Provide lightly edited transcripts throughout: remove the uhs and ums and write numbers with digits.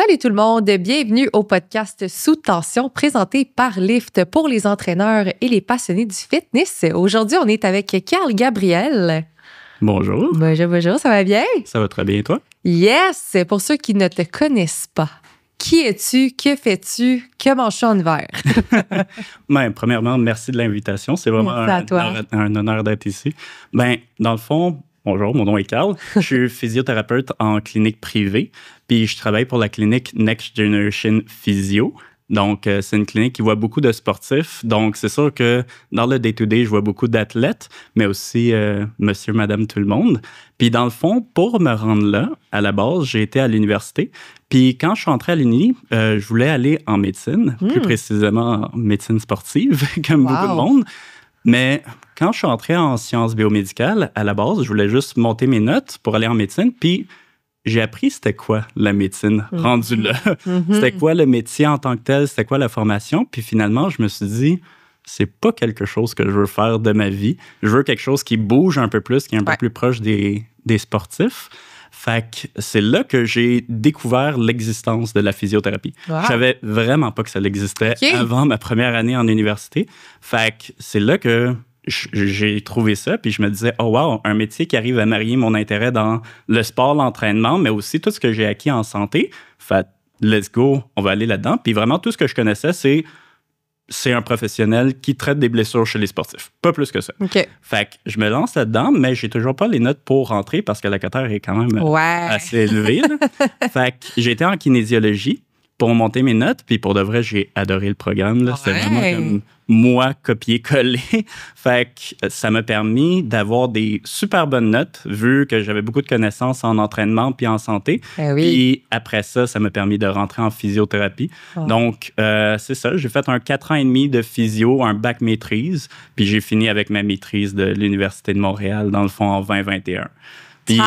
Salut tout le monde, bienvenue au podcast Sous tension présenté par Lift pour les entraîneurs et les passionnés du fitness. Aujourd'hui, on est avec Carl Gabriel. Bonjour. Bonjour, ça va bien? Ça va très bien, toi? Yes! Pour ceux qui ne te connaissent pas, qui es-tu? Que fais-tu? Que manges-tu en hiver? Premièrement, merci de l'invitation. C'est vraiment un honneur d'être ici. Dans le fond, bonjour, mon nom est Carl. Je suis physiothérapeute en clinique privée, puis je travaille pour la clinique Next Generation Physio. Donc, c'est une clinique qui voit beaucoup de sportifs. Donc, c'est sûr que dans le day-to-day, je vois beaucoup d'athlètes, mais aussi monsieur, madame, tout le monde. Puis, dans le fond, pour me rendre là, à la base, j'ai été à l'université. Puis, quand je suis entré à l'Uni, je voulais aller en médecine, plus précisément en médecine sportive, comme beaucoup de monde. Mais quand je suis entré en sciences biomédicales, à la base, je voulais juste monter mes notes pour aller en médecine. Puis, j'ai appris c'était quoi la médecine rendue là. C'était quoi le métier en tant que tel, c'était quoi la formation. Puis finalement, je me suis dit, c'est pas quelque chose que je veux faire de ma vie. Je veux quelque chose qui bouge un peu plus, qui est un peu plus proche des sportifs. Fait que c'est là que j'ai découvert l'existence de la physiothérapie. Je savais vraiment pas que ça existait avant ma première année en université. Fait que c'est là que j'ai trouvé ça, puis je me disais, oh wow, un métier qui arrive à marier mon intérêt dans le sport, l'entraînement, mais aussi tout ce que j'ai acquis en santé. Fait, let's go, on va aller là-dedans. Puis vraiment, tout ce que je connaissais, c'est un professionnel qui traite des blessures chez les sportifs. Pas plus que ça. Fait que je me lance là-dedans, mais j'ai toujours pas les notes pour rentrer parce que la cotère est quand même assez élevée. Fait que j'ai été en kinésiologie pour monter mes notes, puis pour de vrai, j'ai adoré le programme. Là. C'était vraiment comme moi, copier-coller. Fait que ça m'a permis d'avoir des super bonnes notes, vu que j'avais beaucoup de connaissances en entraînement puis en santé. Puis après ça, ça m'a permis de rentrer en physiothérapie. Donc, c'est ça. J'ai fait un 4 ans et demi de physio, un bac maîtrise, puis j'ai fini avec ma maîtrise de l'Université de Montréal, dans le fond, en 2021. Puis...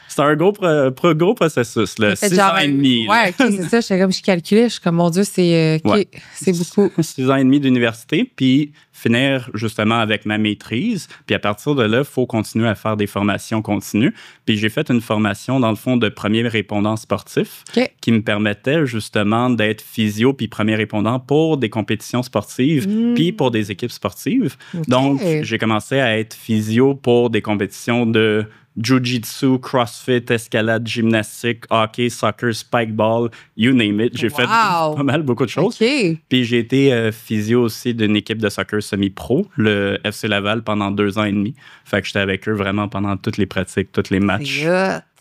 C'est un gros processus, là. 6 ans et demi. Ouais, OK, c'est ça. Je calculais, je suis comme, mon Dieu, c'est beaucoup. 6 ans et demi d'université, puis finir justement avec ma maîtrise. Puis à partir de là, il faut continuer à faire des formations continues. Puis j'ai fait une formation, dans le fond, de premier répondant sportif qui me permettait justement d'être physio puis premier répondant pour des compétitions sportives puis pour des équipes sportives. Donc, j'ai commencé à être physio pour des compétitions de Jiu-Jitsu, CrossFit, escalade, gymnastique, hockey, soccer, spikeball, you name it. J'ai fait pas mal, beaucoup de choses. Puis j'ai été physio aussi d'une équipe de soccer semi-pro, le FC Laval, pendant 2 ans et demi. Fait que j'étais avec eux vraiment pendant toutes les pratiques, tous les matchs.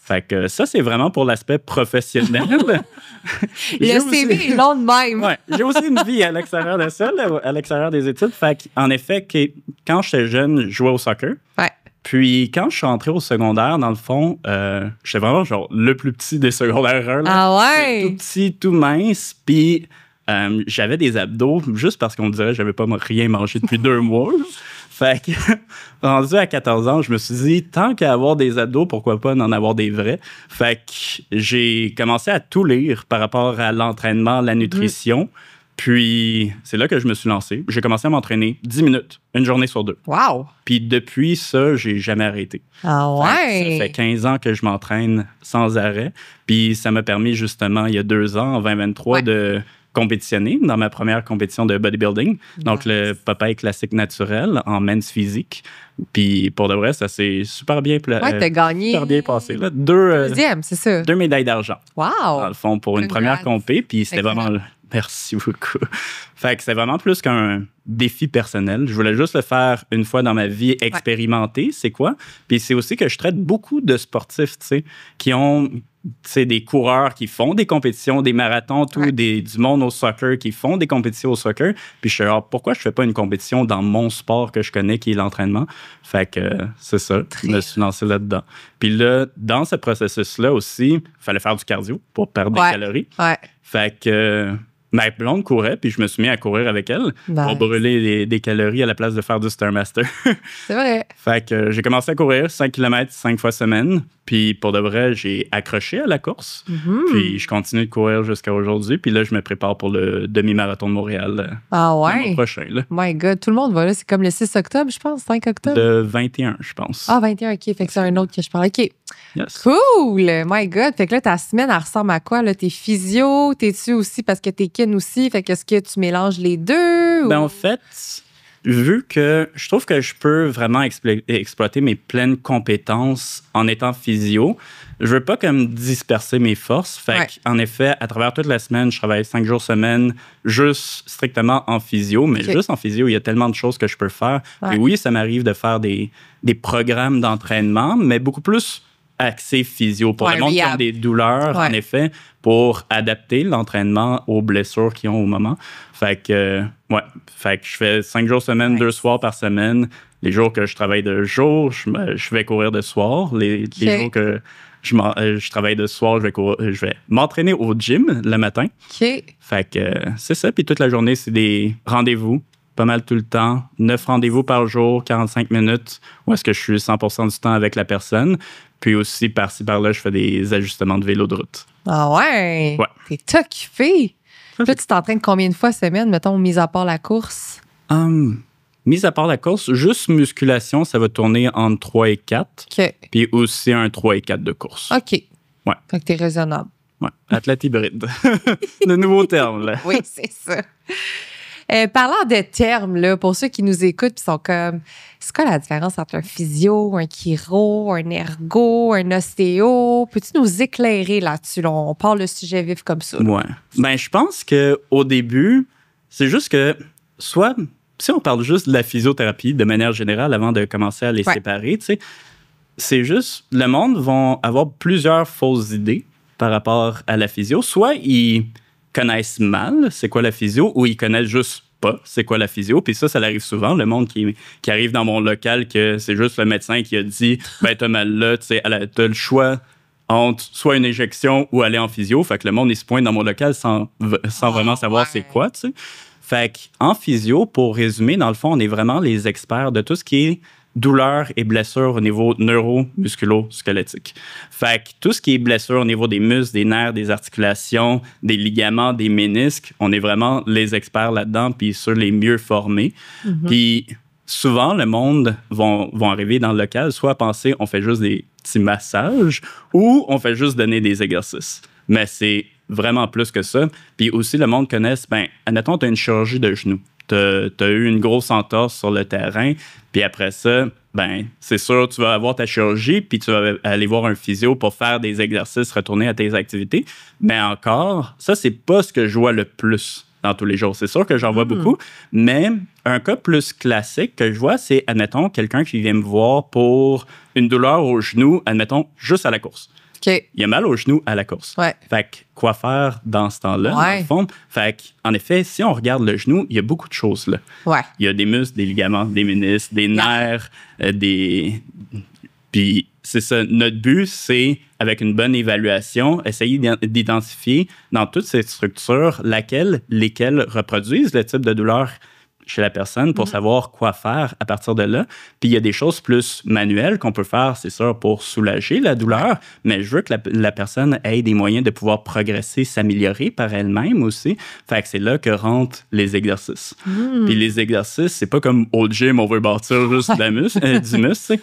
Fait que ça, c'est vraiment pour l'aspect professionnel. Le CV est long de même. Ouais, j'ai aussi une vie à l'extérieur de ça, là, à l'extérieur des études. Fait qu'en effet, quand j'étais jeune, je jouais au soccer. Puis, quand je suis entré au secondaire, dans le fond, j'étais vraiment genre le plus petit des secondaires 1. Tout petit, tout mince. Puis, j'avais des abdos juste parce qu'on dirait que j'avais pas rien mangé depuis 2 mois. Fait que, rendu à 14 ans, je me suis dit, tant qu'à avoir des abdos, pourquoi pas en avoir des vrais? Fait que j'ai commencé à tout lire par rapport à l'entraînement, la nutrition. Puis, c'est là que je me suis lancé. J'ai commencé à m'entraîner 10 minutes, une journée sur 2. Wow! Puis depuis ça, j'ai jamais arrêté. Ça fait 15 ans que je m'entraîne sans arrêt. Puis ça m'a permis justement, il y a 2 ans, en 2023, de compétitionner dans ma première compétition de bodybuilding. Donc, le Popeye classique naturel en men's physique. Puis pour de vrai, ça s'est super bien t'as gagné. Super bien passé. Là. Deuxième, c'est ça. 2 médailles d'argent. Wow! Dans le fond, pour une première compé. Puis c'était vraiment... Merci beaucoup. Fait que c'est vraiment plus qu'un défi personnel. Je voulais juste le faire une fois dans ma vie, expérimenter, c'est quoi. Puis c'est aussi que je traite beaucoup de sportifs, tu sais, qui ont, tu sais, des coureurs qui font des compétitions, des marathons, du monde au soccer qui font des compétitions au soccer. Puis je suis genre, pourquoi je fais pas une compétition dans mon sport que je connais, qui est l'entraînement? Fait que c'est ça, je me suis lancé là-dedans. Puis là, dans ce processus-là aussi, il fallait faire du cardio pour perdre des calories. Fait que... ma blonde courait, puis je me suis mis à courir avec elle pour brûler des calories à la place de faire du Stairmaster. C'est vrai. Fait que j'ai commencé à courir 5 km 5 fois semaine. Puis pour de vrai, j'ai accroché à la course. Puis je continue de courir jusqu'à aujourd'hui. Puis là, je me prépare pour le demi-marathon de Montréal le mois prochain. Là. My God, tout le monde va là. C'est comme le 6 octobre, je pense, 5 octobre? Le 21, je pense. 21, OK. Fait que c'est un autre que je parle. OK. Yes. Cool! My God! Fait que là, ta semaine, elle ressemble à quoi? Là, t'es physio? T'es-tu aussi parce que t'es kin aussi? Fait que est-ce que tu mélanges les deux? Ben, en fait, vu que je trouve que je peux vraiment exploiter mes pleines compétences en étant physio, je veux pas comme disperser mes forces. Fait qu'en effet, à travers toute la semaine, je travaille 5 jours semaine, juste strictement en physio. Mais juste en physio, il y a tellement de choses que je peux faire. Et oui, ça m'arrive de faire des programmes d'entraînement, mais beaucoup plus axé physio pour le monde qui ont des douleurs, en effet, pour adapter l'entraînement aux blessures qu'ils ont au moment. Fait que je fais 5 jours semaine, 2 soirs par semaine. Les jours que je travaille de jour, je vais courir de soir. Les jours que je travaille de soir, je vais m'entraîner au gym le matin. Fait que c'est ça. Puis toute la journée, c'est des rendez-vous. Pas mal tout le temps. 9 rendez-vous par jour, 45 minutes, où est-ce que je suis 100% du temps avec la personne. Puis aussi, par-ci, par-là, je fais des ajustements de vélo de route. Ah ouais? T'es occupé. Là, tu t'entraînes combien de fois semaine, mettons, mis à part la course? Mis à part la course, juste musculation, ça va tourner entre 3 et 4. Puis aussi un 3 et 4 de course. OK. Ouais. Fait que t'es raisonnable. Ouais. Athlète hybride. De nouveaux termes, là. Oui, c'est ça. Parlant de termes, là, pour ceux qui nous écoutent et sont comme, c'est quoi la différence entre un physio, un chiro, un ergo, un ostéo? Peux-tu nous éclairer là-dessus? Là, on parle le sujet vif comme ça. Ouais. Ben, je pense qu'au début, c'est juste que soit, si on parle juste de la physiothérapie de manière générale avant de commencer à les séparer, tu sais, c'est juste, le monde va avoir plusieurs fausses idées par rapport à la physio. Soit ils connaissent mal c'est quoi la physio ou ils connaissent juste pas c'est quoi la physio. Puis ça arrive souvent. Le monde qui arrive dans mon local, que c'est juste le médecin qui a dit « ben t'as mal là, tu sais, t'as le choix entre soit une injection ou aller en physio. » Fait que le monde, il se pointe dans mon local sans vraiment savoir c'est quoi, tu sais. Fait qu'en physio, pour résumer, dans le fond, on est vraiment les experts de tout ce qui est douleurs et blessures au niveau neuro-musculo-squelettique. Fait que tout ce qui est blessure au niveau des muscles, des nerfs, des articulations, des ligaments, des ménisques, on est vraiment les experts là-dedans, puis ceux les mieux formés. Puis souvent, le monde vont arriver dans le local, soit à penser on fait juste des petits massages ou on fait juste donner des exercices. Mais c'est vraiment plus que ça. Puis aussi, le monde connaisse, admettons, tu as une chirurgie de genou. Tu as eu une grosse entorse sur le terrain, puis après ça, c'est sûr, tu vas avoir ta chirurgie, puis tu vas aller voir un physio pour faire des exercices, retourner à tes activités. Mais encore, ça, c'est pas ce que je vois le plus dans tous les jours. C'est sûr que j'en vois beaucoup, mais un cas plus classique que je vois, c'est, admettons, quelqu'un qui vient me voir pour une douleur au genou, admettons, juste à la course. Il a mal au genou à la course. Fait que quoi faire dans ce temps-là, dans le fond? Fait qu'en effet, si on regarde le genou, il y a beaucoup de choses là. Il y a des muscles, des ligaments, des ménisques, des nerfs, Puis c'est ça. Notre but, c'est, avec une bonne évaluation, essayer d'identifier dans toutes ces structures lesquelles reproduisent le type de douleur chez la personne pour savoir quoi faire à partir de là. Puis il y a des choses plus manuelles qu'on peut faire, c'est sûr, pour soulager la douleur, mais je veux que la personne ait des moyens de pouvoir progresser, s'améliorer par elle-même aussi. Fait que c'est là que rentrent les exercices. Puis les exercices, c'est pas comme au gym, on veut bâtir juste du muscle.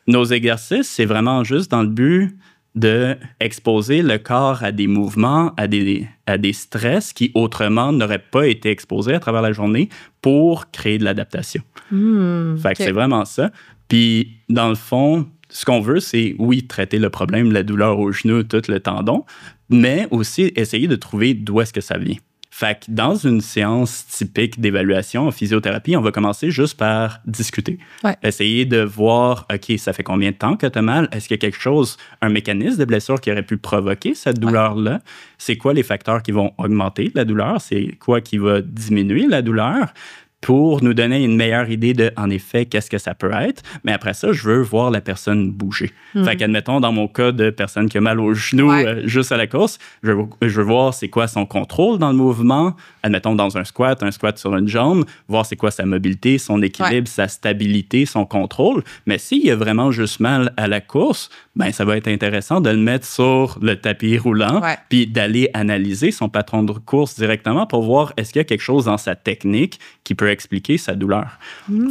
Nos exercices, c'est vraiment juste dans le but d'exposer le corps à des mouvements, à des stress qui autrement n'auraient pas été exposés à travers la journée pour créer de l'adaptation. Fait que c'est vraiment ça. Puis, dans le fond, ce qu'on veut, c'est, oui, traiter le problème, la douleur au genou, tout le tendon, mais aussi essayer de trouver d'où est-ce que ça vient. Fait que dans une séance typique d'évaluation en physiothérapie, on va commencer juste par discuter. Essayer de voir, OK, ça fait combien de temps que tu as mal? Est-ce qu'il y a quelque chose, un mécanisme de blessure qui aurait pu provoquer cette douleur-là? C'est quoi les facteurs qui vont augmenter la douleur? C'est quoi qui va diminuer la douleur? pour nous donner une meilleure idée de, en effet, qu'est-ce que ça peut être. Mais après ça, je veux voir la personne bouger. Fait qu'admettons, dans mon cas de personne qui a mal au genou juste à la course, je veux voir c'est quoi son contrôle dans le mouvement. Admettons, dans un squat sur une jambe, voir c'est quoi sa mobilité, son équilibre, sa stabilité, son contrôle. Mais s'il y a vraiment juste mal à la course, ben ça va être intéressant de le mettre sur le tapis roulant puis d'aller analyser son patron de course directement pour voir est-ce qu'il y a quelque chose dans sa technique qui peut expliquer sa douleur.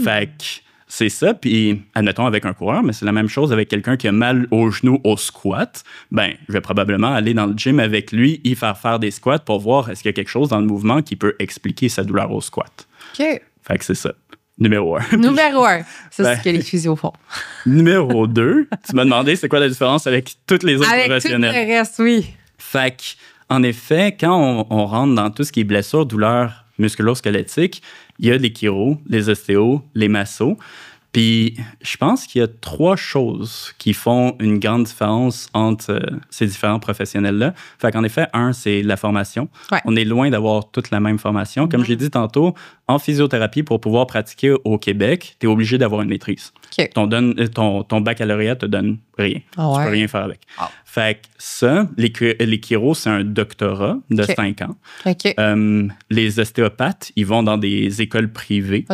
Fait que c'est ça, puis admettons avec un coureur, mais c'est la même chose avec quelqu'un qui a mal au genou au squat, ben je vais probablement aller dans le gym avec lui, y faire des squats pour voir est-ce qu'il y a quelque chose dans le mouvement qui peut expliquer sa douleur au squat. OK. Fait que c'est ça. Numéro 1. Numéro 1. Ça, c'est ce que les physios font. Numéro 2, tu m'as demandé c'est quoi la différence avec toutes les autres professionnels. Avec tout le reste, oui. Fait qu'en effet, quand on rentre dans tout ce qui est blessure, douleur musculo-squelettique, il y a les chiro, les ostéos, les massos. Puis je pense qu'il y a 3 choses qui font une grande différence entre ces différents professionnels-là. Fait qu'en effet, 1, c'est la formation. On est loin d'avoir toute la même formation. Comme j'ai dit tantôt, en physiothérapie, pour pouvoir pratiquer au Québec, tu es obligé d'avoir une maîtrise. Ton baccalauréat te donne rien. Tu peux rien faire avec. Fait que ça, les chiros, c'est un doctorat de 5 ans. Les ostéopathes, ils vont dans des écoles privées.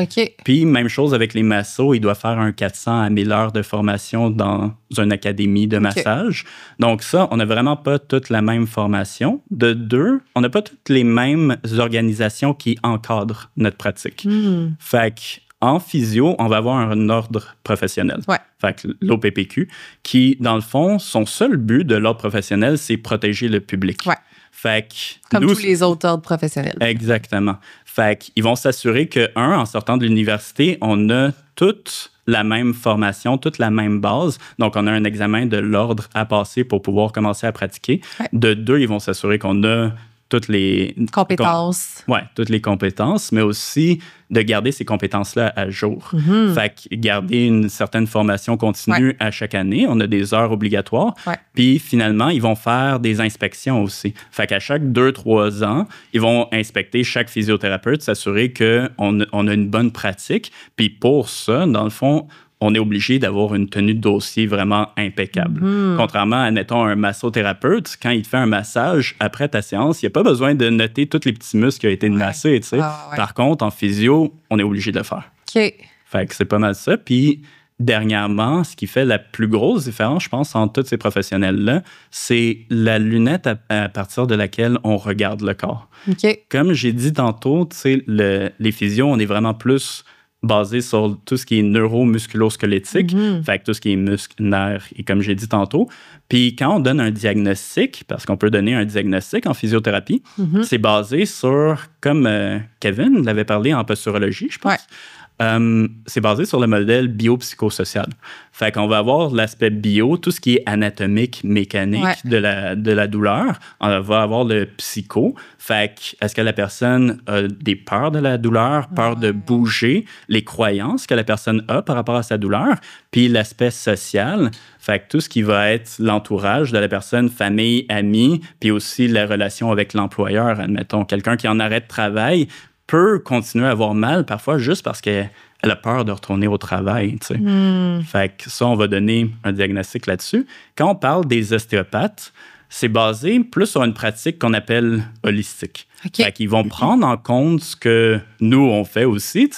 Puis, même chose avec les massos, ils doivent faire un 400 à 1000 heures de formation dans une académie de massage. Donc ça, on n'a vraiment pas toute la même formation. De 2, on n'a pas toutes les mêmes organisations qui encadrent notre pratique. Fait que en physio, on va avoir un ordre professionnel. Fait que l'OPPQ, qui, dans le fond, son seul but de l'ordre professionnel, c'est protéger le public. Fait que comme tous les autres ordres professionnels. Exactement. Fait qu'ils vont s'assurer que, en sortant de l'université, on a toute la même formation, toute la même base. Donc, on a un examen de l'ordre à passer pour pouvoir commencer à pratiquer. De 2, ils vont s'assurer qu'on a toutes les compétences. Toutes les compétences, mais aussi de garder ces compétences-là à jour. Fait que garder une certaine formation continue à chaque année. On a des heures obligatoires. Puis finalement, ils vont faire des inspections aussi. Fait qu'à chaque 2-3 ans, ils vont inspecter chaque physiothérapeute, s'assurer qu'on a une bonne pratique. Puis pour ça, dans le fond, on est obligé d'avoir une tenue de dossier vraiment impeccable. Contrairement à, admettons, un massothérapeute, quand il te fait un massage, après ta séance, il n'y a pas besoin de noter tous les petits muscles qui ont été massés. Par contre, en physio, on est obligé de le faire. Fait que c'est pas mal ça. Puis, dernièrement, ce qui fait la plus grosse différence, je pense, entre tous ces professionnels-là, c'est la lunette à partir de laquelle on regarde le corps. Comme j'ai dit tantôt, les physios, on est vraiment plus basé sur tout ce qui est neuromusculo-squelettique, fait que tout ce qui est muscles, nerfs, et comme j'ai dit tantôt. Puis quand on donne un diagnostic, parce qu'on peut donner un diagnostic en physiothérapie, c'est basé sur, comme Kevin l'avait parlé en posturologie, je pense, c'est basé sur le modèle biopsychosocial. Fait qu'on va avoir l'aspect bio, tout ce qui est anatomique, mécanique de la douleur. On va avoir le psycho. Fait que, est-ce que la personne a des peurs de la douleur, peur de bouger, les croyances que la personne a par rapport à sa douleur, puis l'aspect social. Fait que tout ce qui va être l'entourage de la personne, famille, amis, puis aussi la relation avec l'employeur. Admettons, quelqu'un qui en arrêt de travail peut continuer à avoir mal parfois juste parce qu'elle a peur de retourner au travail. Fait que ça, on va donner un diagnostic là-dessus. Quand on parle des ostéopathes, c'est basé plus sur une pratique qu'on appelle holistique. Fait qu'ils vont prendre en compte ce que nous, on fait aussi,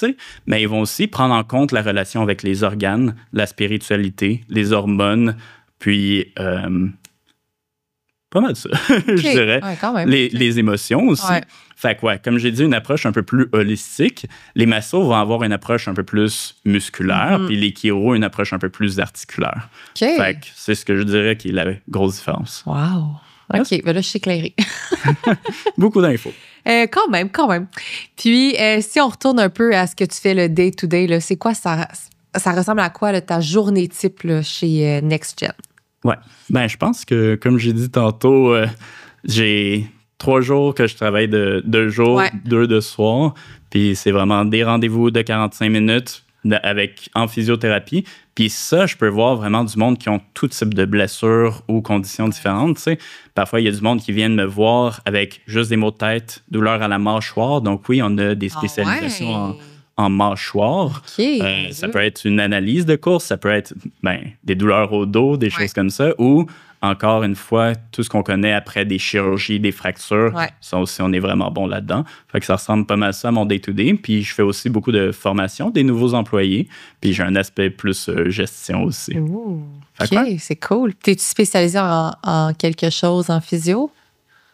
mais ils vont aussi prendre en compte la relation avec les organes, la spiritualité, les hormones, puis pas mal ça, je dirais. Quand même. Les émotions aussi. Fait que, comme j'ai dit, une approche un peu plus holistique. Les massos vont avoir une approche un peu plus musculaire, puis les chiros, une approche un peu plus articulaire. Fait que c'est ce que je dirais qui est la grosse différence. Wow! OK, ben là, je suis éclairée. Beaucoup d'infos. Quand même. Puis, si on retourne un peu à ce que tu fais le day-to-day, là, c'est quoi ça ressemble à quoi là, ta journée type là, chez NextGen? Ben je pense que, comme j'ai dit tantôt, j'ai 3 jours que je travaille de 2 jours, 2 de soir. Puis c'est vraiment des rendez-vous de 45 minutes en physiothérapie. Puis ça, je peux voir vraiment du monde qui ont tout type de blessures ou conditions différentes. Parfois, il y a du monde qui viennent me voir avec juste des maux de tête, douleur à la mâchoire. Donc oui, on a des spécialisations en mâchoire. Ça peut être une analyse de course, ça peut être des douleurs au dos, des choses comme ça, ou encore une fois, tout ce qu'on connaît après des chirurgies, des fractures, ça aussi, on est vraiment bon là-dedans. Fait que ça ressemble pas mal à ça à mon day-to-day. Puis je fais aussi beaucoup de formation des nouveaux employés. Puis j'ai un aspect plus gestion aussi. OK, c'est cool. T'es-tu spécialisé en quelque chose en physio?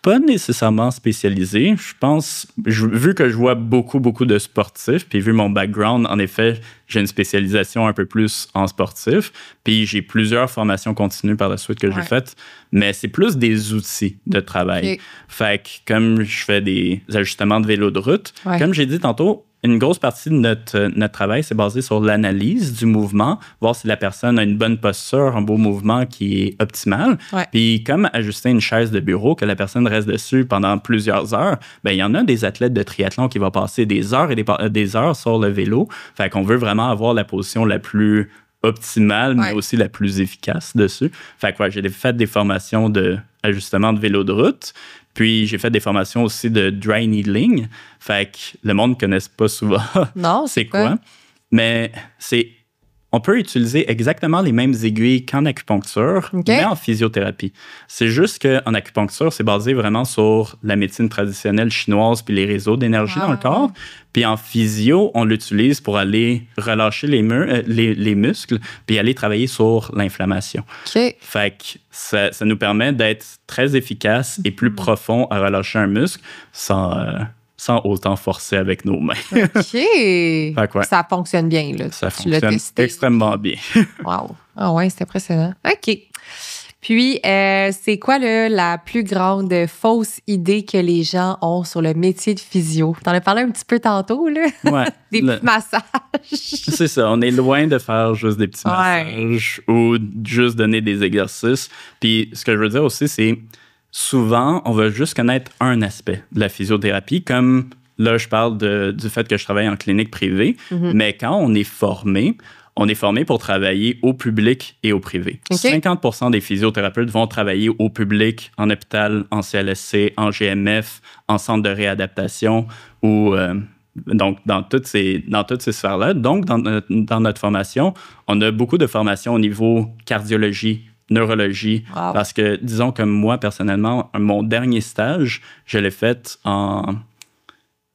Pas nécessairement spécialisé. Je pense, vu que je vois beaucoup de sportifs, puis vu mon background, en effet, j'ai une spécialisation un peu plus en sportif, puis j'ai plusieurs formations continues par la suite que j'ai faites, mais c'est plus des outils de travail. Fait que comme je fais des ajustements de vélo de route, comme j'ai dit tantôt, une grosse partie de notre travail, c'est basé sur l'analyse du mouvement, voir si la personne a une bonne posture, un beau mouvement qui est optimal. Puis comme ajuster une chaise de bureau, que la personne reste dessus pendant plusieurs heures, il y en a des athlètes de triathlon qui vont passer des heures et des heures sur le vélo. Fait qu'on veut vraiment avoir la position la plus optimale, mais aussi la plus efficace dessus. Fait que j'ai fait des formations d'ajustement de vélo de route. Puis, j'ai fait des formations aussi de dry needling. Fait que le monde ne connaisse pas souvent c'est quoi. Mais on peut utiliser exactement les mêmes aiguilles qu'en acupuncture, mais en physiothérapie. C'est juste qu'en acupuncture, c'est basé vraiment sur la médecine traditionnelle chinoise puis les réseaux d'énergie dans le corps. Puis en physio, on l'utilise pour aller relâcher les muscles puis aller travailler sur l'inflammation. Fait que ça nous permet d'être très efficace et plus profond à relâcher un muscle sans autant forcer avec nos mains. OK. Ça fonctionne bien, là. Ça fonctionne extrêmement bien. Wow. Ah ouais, c'est impressionnant. OK. Puis, c'est quoi la plus grande fausse idée que les gens ont sur le métier de physio? T'en as parlé un petit peu tantôt, là. Des petits massages. C'est ça. On est loin de faire juste des petits massages ou juste donner des exercices. Puis, ce que je veux dire aussi, c'est souvent, on va juste connaître un aspect de la physiothérapie, comme là, je parle du fait que je travaille en clinique privée, mais quand on est formé pour travailler au public et au privé. 50% des physiothérapeutes vont travailler au public, en hôpital, en CLSC, en GMF, en centre de réadaptation ou donc dans toutes ces sphères-là. Donc, dans notre formation, on a beaucoup de formations au niveau cardiologie, neurologie, parce que, disons, comme moi, personnellement, mon dernier stage, je l'ai fait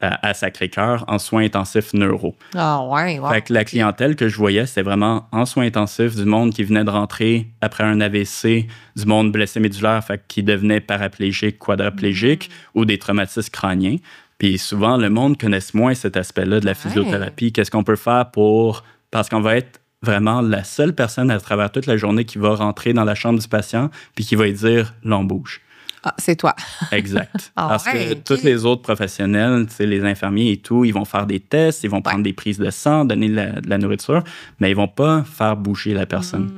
à Sacré-Cœur en soins intensifs neuro. Fait que la clientèle que je voyais, c'était vraiment en soins intensifs, du monde qui venait de rentrer après un AVC, du monde blessé médulaire, fait qui devenait paraplégique, quadraplégique ou des traumatismes crâniens. Puis souvent, le monde connaisse moins cet aspect-là de la physiothérapie. Qu'est-ce qu'on peut faire parce qu'on va être vraiment la seule personne à travers toute la journée qui va rentrer dans la chambre du patient puis qui va lui dire « l'on bouge ». C'est toi. Exact. Parce que tous les autres professionnels, les infirmiers et tout, ils vont faire des tests, ils vont prendre des prises de sang, donner de la nourriture, mais ils vont pas faire bouger la personne.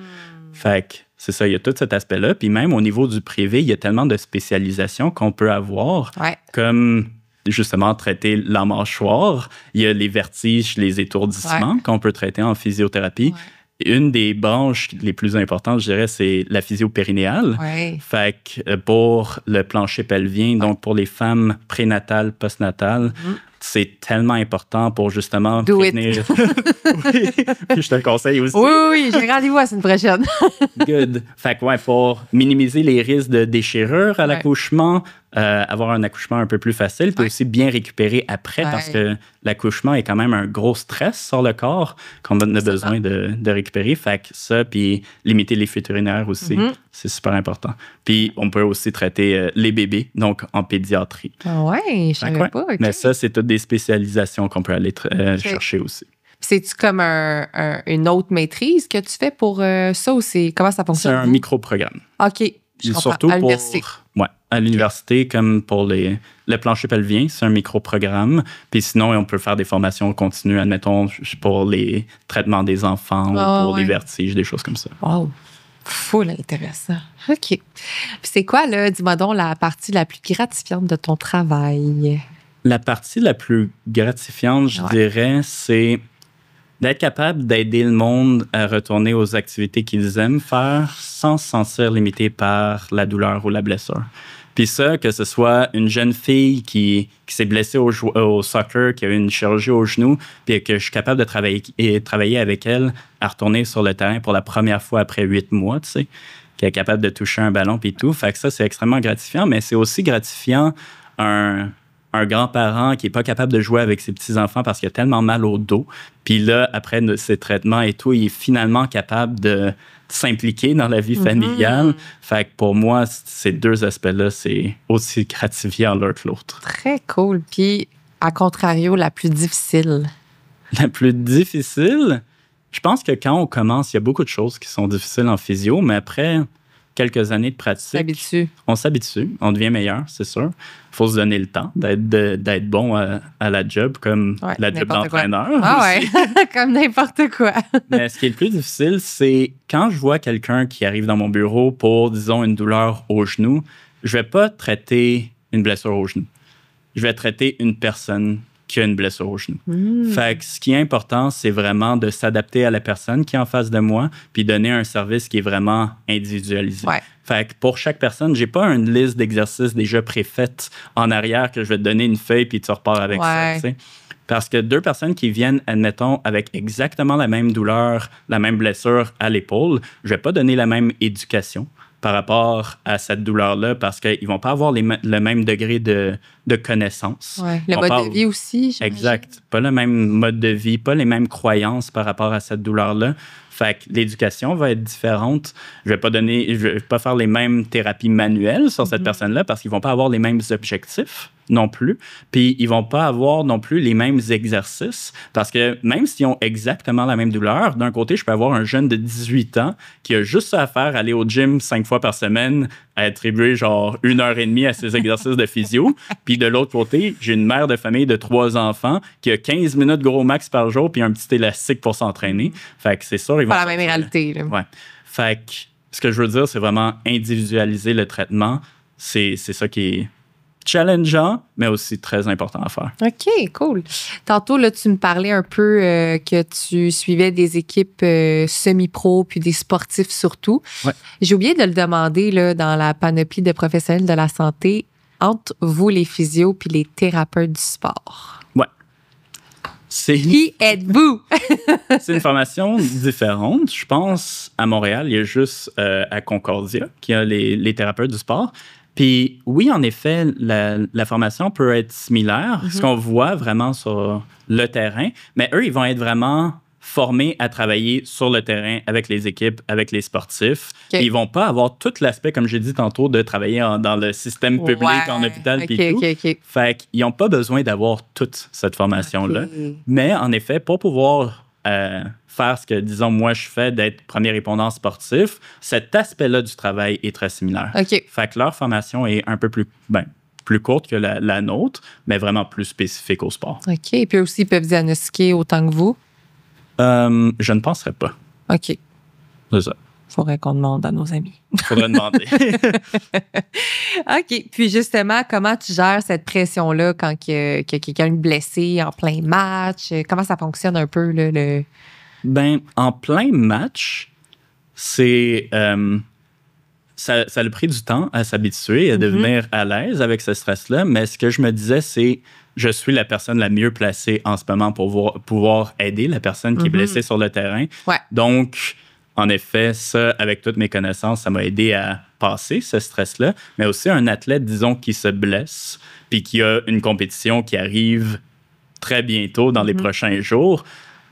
Fait que c'est ça, il y a tout cet aspect-là. Puis même au niveau du privé, il y a tellement de spécialisations qu'on peut avoir, comme justement traiter la mâchoire. Il y a les vertiges, les étourdissements qu'on peut traiter en physiothérapie. Une des branches les plus importantes, je dirais, c'est la physio périnéale. Fait que pour le plancher pelvien, donc pour les femmes prénatales, postnatales, c'est tellement important pour justement prévenir. Je te le conseille aussi. Oui, j'ai rendez-vous la semaine prochaine. Good. Fait que pour minimiser les risques de déchirure à l'accouchement, avoir un accouchement un peu plus facile, puis aussi bien récupérer après, parce que l'accouchement est quand même un gros stress sur le corps qu'on a besoin de récupérer. Fait que ça, puis limiter les fuites urinaires aussi, c'est super important. Puis on peut aussi traiter les bébés, donc en pédiatrie. Je savais pas. Mais ça, c'est toutes des spécialisations qu'on peut aller chercher aussi. C'est-tu comme une autre maîtrise que tu fais pour ça ou comment ça fonctionne? C'est un micro-programme. OK. Surtout à l'université. À l'université, comme pour le plancher pelvien, c'est un micro-programme. Puis sinon, on peut faire des formations continues, admettons, pour les traitements des enfants ou pour les vertiges, des choses comme ça. Wow! Full intéressant. OK. Puis c'est quoi, là, dis-moi donc, la partie la plus gratifiante de ton travail? La partie la plus gratifiante, je dirais, c'est d'être capable d'aider le monde à retourner aux activités qu'ils aiment faire sans se sentir limité par la douleur ou la blessure. Puis ça, que ce soit une jeune fille qui s'est blessée au soccer, qui a eu une chirurgie au genou, puis que je suis capable de travailler avec elle à retourner sur le terrain pour la première fois après 8 mois, tu sais, qui est capable de toucher un ballon puis tout. Fait que ça, c'est extrêmement gratifiant, mais c'est aussi gratifiant un grand-parent qui n'est pas capable de jouer avec ses petits-enfants parce qu'il a tellement mal au dos. Puis là, après ses traitements et tout, il est finalement capable de s'impliquer dans la vie familiale. Fait que pour moi, ces deux aspects-là, c'est aussi gratifiant l'un que l'autre. Très cool. Puis, à contrario, la plus difficile? La plus difficile? Je pense que quand on commence, il y a beaucoup de choses qui sont difficiles en physio, mais après quelques années de pratique, on s'habitue, on devient meilleur, c'est sûr. Il faut se donner le temps d'être bon à la job, comme la job d'entraîneur. Ah ouais, comme n'importe quoi. Mais ce qui est le plus difficile, c'est quand je vois quelqu'un qui arrive dans mon bureau pour, disons, une douleur au genou, je vais pas traiter une blessure au genou. Je vais traiter une personne qui a une blessure au genou. Fait que ce qui est important, c'est vraiment de s'adapter à la personne qui est en face de moi puis donner un service qui est vraiment individualisé. Ouais. Fait que pour chaque personne, j'ai pas une liste d'exercices déjà préfaite en arrière que je vais te donner une feuille puis tu repars avec ça, tu sais. Parce que deux personnes qui viennent, admettons, avec exactement la même douleur, la même blessure à l'épaule, je vais pas donner la même éducation par rapport à cette douleur-là parce qu'ils vont pas avoir le même degré de connaissance. Ouais. Le mode de vie aussi, j'imagine. Exact. Pas le même mode de vie, pas les mêmes croyances par rapport à cette douleur-là. Fait que l'éducation va être différente. Je vais pas faire les mêmes thérapies manuelles sur cette personne-là parce qu'ils vont pas avoir les mêmes objectifs non plus. Puis ils vont pas avoir non plus les mêmes exercices parce que même s'ils ont exactement la même douleur, d'un côté, je peux avoir un jeune de 18 ans qui a juste ça à faire, aller au gym 5 fois par semaine, à attribuer genre 1h30 à ses exercices de physio. Puis de l'autre côté, j'ai une mère de famille de 3 enfants qui a 15 minutes gros max par jour puis un petit élastique pour s'entraîner. Fait que c'est sûr, ils vont... Pas la même réalité. Là. Ouais. Fait que ce que je veux dire, c'est vraiment individualiser le traitement. C'est ça qui est challengeant, mais aussi très important à faire. OK, cool. Tantôt, là, tu me parlais un peu que tu suivais des équipes semi-pro puis des sportifs surtout. Ouais. J'ai oublié de le demander là, dans la panoplie de professionnels de la santé, entre vous, les physios puis les thérapeutes du sport. Ouais. Qui êtes-vous? C'est une formation différente. Je pense, à Montréal, il y a juste à Concordia qui a les thérapeutes du sport. Puis oui, en effet, la formation peut être similaire, ce qu'on voit vraiment sur le terrain, mais eux, ils vont être vraiment formés à travailler sur le terrain avec les équipes, avec les sportifs. Okay. Ils vont pas avoir tout l'aspect, comme j'ai dit tantôt, de travailler dans le système public, en hôpital, puis tout. Fait qu'ils n'ont pas besoin d'avoir toute cette formation-là. Mais en effet, pour pouvoir faire ce que, disons, moi, je fais, d'être premier répondant sportif, cet aspect-là du travail est très similaire. Fait que leur formation est un peu plus courte que la nôtre, mais vraiment plus spécifique au sport. OK. Et puis aussi, ils peuvent diagnostiquer autant que vous? Je ne penserais pas. OK. C'est ça. Faudrait qu'on demande à nos amis. Faudrait demander. OK. Puis justement, comment tu gères cette pression-là quand il y a quelqu'un de blessé en plein match? Comment ça fonctionne un peu, là, le... Ben, en plein match, c'est... ça a le pris du temps à s'habituer et à devenir à l'aise avec ce stress-là. Mais ce que je me disais, c'est je suis la personne la mieux placée en ce moment pour pouvoir aider la personne qui est blessée sur le terrain. Ouais. Donc, en effet, ça, avec toutes mes connaissances, ça m'a aidé à passer ce stress-là. Mais aussi un athlète, disons, qui se blesse puis qui a une compétition qui arrive très bientôt dans les prochains jours,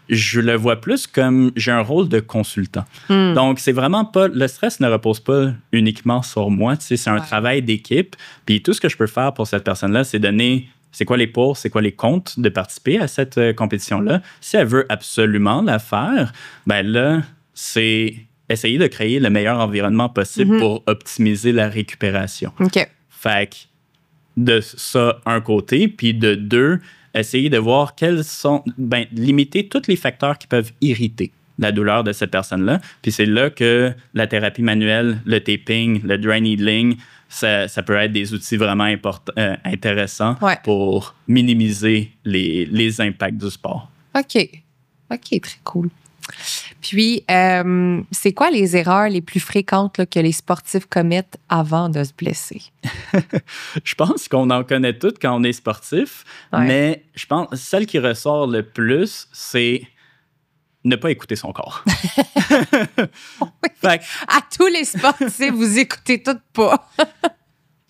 je le vois plus comme j'ai un rôle de consultant. Donc, c'est vraiment pas... Le stress ne repose pas uniquement sur moi. Tu sais, c'est un travail d'équipe. Puis tout ce que je peux faire pour cette personne-là, c'est donner... C'est quoi les pour, c'est quoi les contre de participer à cette compétition-là. Si elle veut absolument la faire, ben là, c'est essayer de créer le meilleur environnement possible pour optimiser la récupération. OK. Fait que de ça, un côté, puis de deux, essayer de voir quels sont... limiter tous les facteurs qui peuvent irriter la douleur de cette personne-là. Puis c'est là que la thérapie manuelle, le taping, le dry needling, ça peut être des outils vraiment intéressants pour minimiser les impacts du sport. OK. OK, très cool. Puis, c'est quoi les erreurs les plus fréquentes là, que les sportifs commettent avant de se blesser? Je pense qu'on en connaît toutes quand on est sportif, mais je pense que celle qui ressort le plus, c'est ne pas écouter son corps. Fait que, à tous les sportifs, vous écoutez tout pas.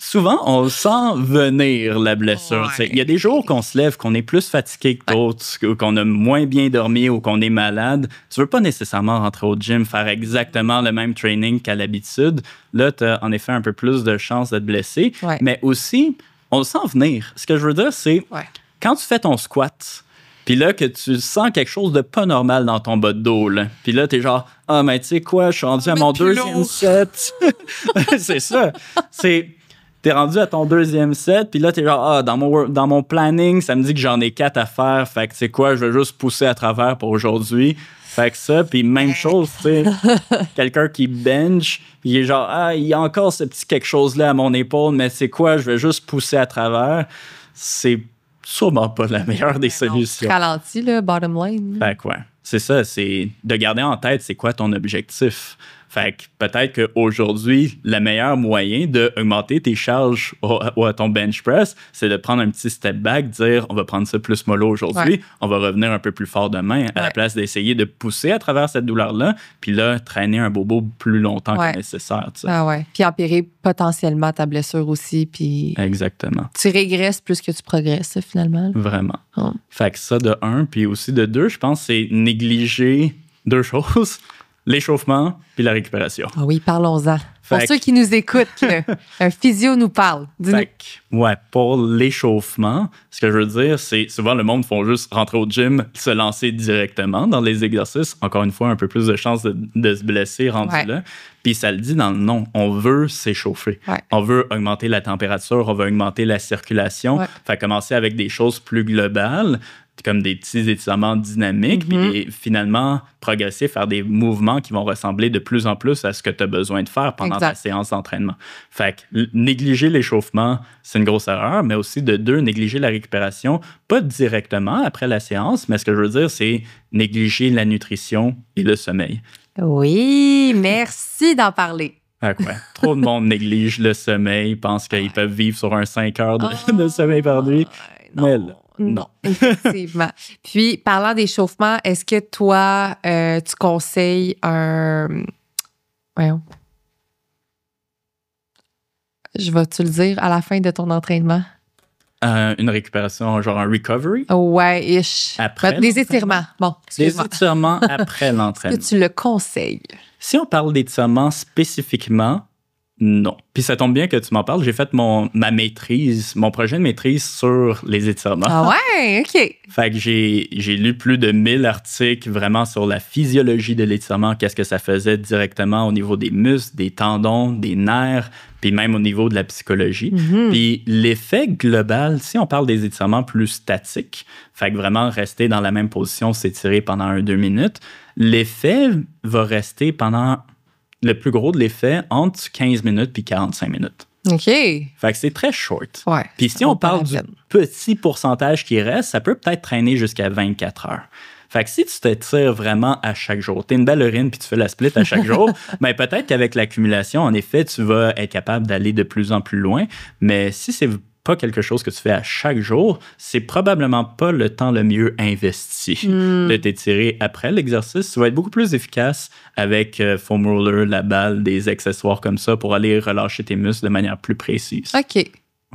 Souvent, on sent venir la blessure. Il y a des jours qu'on se lève, qu'on est plus fatigué que d'autres, qu'on a moins bien dormi ou qu'on est malade. Tu veux pas nécessairement rentrer au gym, faire exactement le même training qu'à l'habitude. Là, tu as en effet un peu plus de chances d'être blessé. Mais aussi, on le sent venir. Ce que je veux dire, c'est quand tu fais ton squat, puis là, que tu sens quelque chose de pas normal dans ton bas de dos, là. Puis là, t'es genre, ah, mais tu sais quoi, je suis rendu à mon deuxième set. C'est ça. T'es rendu à ton deuxième set, puis là, t'es genre, ah, dans mon planning, ça me dit que j'en ai 4 à faire. Fait que, tu sais quoi, je vais juste pousser à travers pour aujourd'hui. Fait que ça, puis même chose, tu sais, quelqu'un qui bench, puis il est genre, ah, il y a encore ce petit quelque chose-là à mon épaule, mais c'est quoi, je vais juste pousser à travers. C'est sûrement pas la meilleure des solutions. Ralenti, là, bottom line. Fait que ouais, c'est ça, c'est de garder en tête c'est quoi ton objectif. Fait que peut-être qu'aujourd'hui, le meilleur moyen d'augmenter tes charges à ton bench press, c'est de prendre un petit step back, dire on va prendre ça plus mollo aujourd'hui, on va revenir un peu plus fort demain, à la place d'essayer de pousser à travers cette douleur-là, puis là, traîner un bobo plus longtemps que nécessaire. T'sais. Ah ouais. Puis empirer potentiellement ta blessure aussi. Puis exactement. Tu régresses plus que tu progresses, finalement. Vraiment. Fait que ça, de un, puis aussi de deux, je pense, c'est négliger deux choses. L'échauffement puis la récupération. Ah oui, parlons-en. Pour ceux qui nous écoutent, là, un physio nous parle. Pour l'échauffement, ce que je veux dire, c'est souvent le monde font juste rentrer au gym, se lancer directement dans les exercices. Encore une fois, un peu plus de chances de se blesser rendu là. Puis ça le dit dans le nom, on veut s'échauffer. On veut augmenter la température, on veut augmenter la circulation. Fait commencer avec des choses plus globales, comme des petits étirements dynamiques, puis finalement progresser, faire des mouvements qui vont ressembler de plus en plus à ce que tu as besoin de faire pendant ta séance d'entraînement. Fait que négliger l'échauffement, c'est une grosse erreur, mais aussi de deux, négliger la récupération, pas directement après la séance, mais ce que je veux dire, c'est négliger la nutrition et le sommeil. Oui, merci d'en parler. Trop de monde néglige le sommeil, pense qu'ils peuvent vivre sur un 5 heures de sommeil par nuit. Mais là, non, effectivement. Puis, parlant d'échauffement, est-ce que toi, tu conseilles je vais-tu le dire à la fin de ton entraînement? Une récupération, genre un recovery? Ouais, ish. Après des étirements. Bon, des étirements après l'entraînement. Est-ce que tu le conseilles? Si on parle d'étirements spécifiquement, non. Puis ça tombe bien que tu m'en parles. J'ai fait ma maîtrise, mon projet de maîtrise sur les étirements. Ah ouais, OK. Fait que j'ai lu plus de 1000 articles vraiment sur la physiologie de l'étirement, qu'est-ce que ça faisait directement au niveau des muscles, des tendons, des nerfs, puis même au niveau de la psychologie. Puis l'effet global, si on parle des étirements plus statiques, fait que vraiment rester dans la même position, s'étirer pendant 1-2 minutes, l'effet va rester pendant... Le plus gros de l'effet entre 15 minutes puis 45 minutes. OK. Fait que c'est très short. Ouais. Puis si on parle du petit pourcentage qui reste, ça peut peut-être traîner jusqu'à 24 heures. Fait que si tu t'étires vraiment à chaque jour, t'es une ballerine puis tu fais la split à chaque jour, ben peut-être qu'avec l'accumulation, en effet, tu vas être capable d'aller de plus en plus loin. Mais si c'est pas quelque chose que tu fais à chaque jour, c'est probablement pas le temps le mieux investi de t'étirer après l'exercice. Tu vas être beaucoup plus efficace avec foam roller, la balle, des accessoires comme ça pour aller relâcher tes muscles de manière plus précise. OK.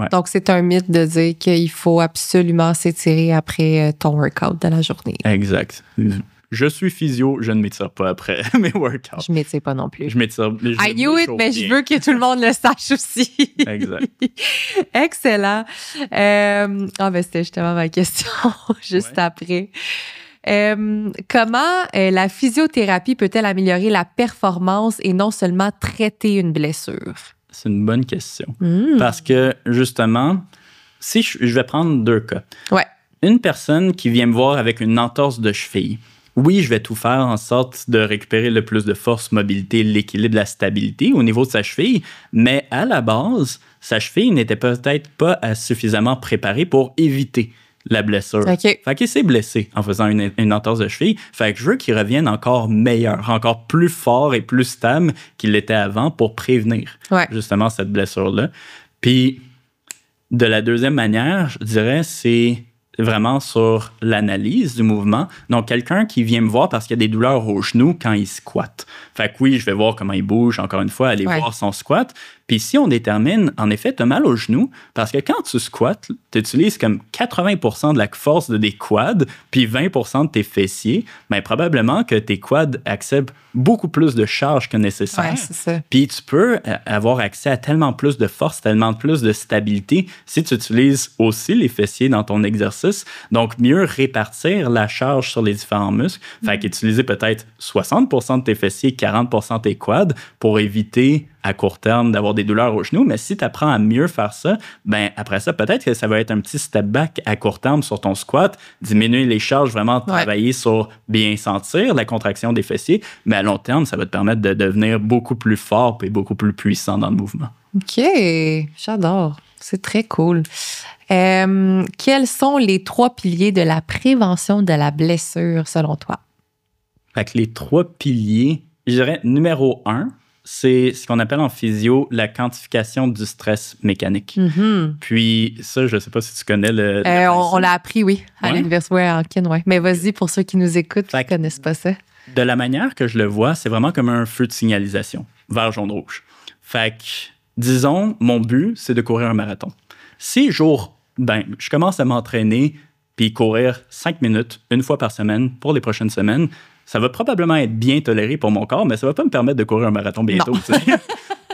Donc, c'est un mythe de dire qu'il faut absolument s'étirer après ton workout de la journée. Exact. Je suis physio, je ne m'étire pas après mes workouts. Je ne m'étire pas non plus. Je m'étire. I knew it, mais je veux que tout le monde le sache aussi. Exact. Excellent. C'était justement ma question juste après. Comment la physiothérapie peut-elle améliorer la performance et non seulement traiter une blessure? C'est une bonne question. Parce que, justement, si je vais prendre 2 cas. Une personne qui vient me voir avec une entorse de cheville. Oui, je vais tout faire en sorte de récupérer le plus de force, mobilité, l'équilibre, la stabilité au niveau de sa cheville, mais à la base, sa cheville n'était peut-être pas suffisamment préparée pour éviter la blessure. OK. Fait qu'il s'est blessé en faisant une entorse de cheville. Fait que je veux qu'il revienne encore meilleur, encore plus fort et plus stable qu'il l'était avant pour prévenir justement cette blessure-là. Puis, de la deuxième manière, je dirais, c'est vraiment sur l'analyse du mouvement. Donc, quelqu'un qui vient me voir parce qu'il y a des douleurs au genou quand il squatte. Fait que oui, je vais voir comment il bouge, encore une fois, aller voir son squat. Puis si on détermine, en effet, tu as mal au genou, parce que quand tu squattes, tu utilises comme 80% de la force de tes quads, puis 20% de tes fessiers, bien, probablement que tes quads acceptent beaucoup plus de charge que nécessaire. Ouais, c'est ça. Puis tu peux avoir accès à tellement plus de force, tellement plus de stabilité si tu utilises aussi les fessiers dans ton exercice. Donc, mieux répartir la charge sur les différents muscles. Fait qu'utiliser peut-être 60% de tes fessiers, 40% de tes quads pour éviter à court terme d'avoir des douleurs au genou. Mais si tu apprends à mieux faire ça, ben après ça, peut-être que ça va être un petit step back à court terme sur ton squat, diminuer les charges, vraiment travailler sur bien sentir la contraction des fessiers. Mais à long terme, ça va te permettre de devenir beaucoup plus fort et beaucoup plus puissant dans le mouvement. OK, j'adore. C'est très cool. Quels sont les 3 piliers de la prévention de la blessure, selon toi? Fait que les 3 piliers, je dirais numéro 1, c'est ce qu'on appelle en physio la quantification du stress mécanique. Mm-hmm. Puis ça, je ne sais pas si tu connais le on l'a appris, oui, à l'université en kin, oui. Mais vas-y, pour ceux qui nous écoutent qui ne connaissent pas ça. De la manière que je le vois, c'est vraiment comme un feu de signalisation, vert, jaune, rouge. Fait que, disons, mon but, c'est de courir un marathon. Si je commence à m'entraîner puis courir 5 minutes, une fois par semaine, pour les prochaines semaines, ça va probablement être bien toléré pour mon corps, mais ça va pas me permettre de courir un marathon bientôt.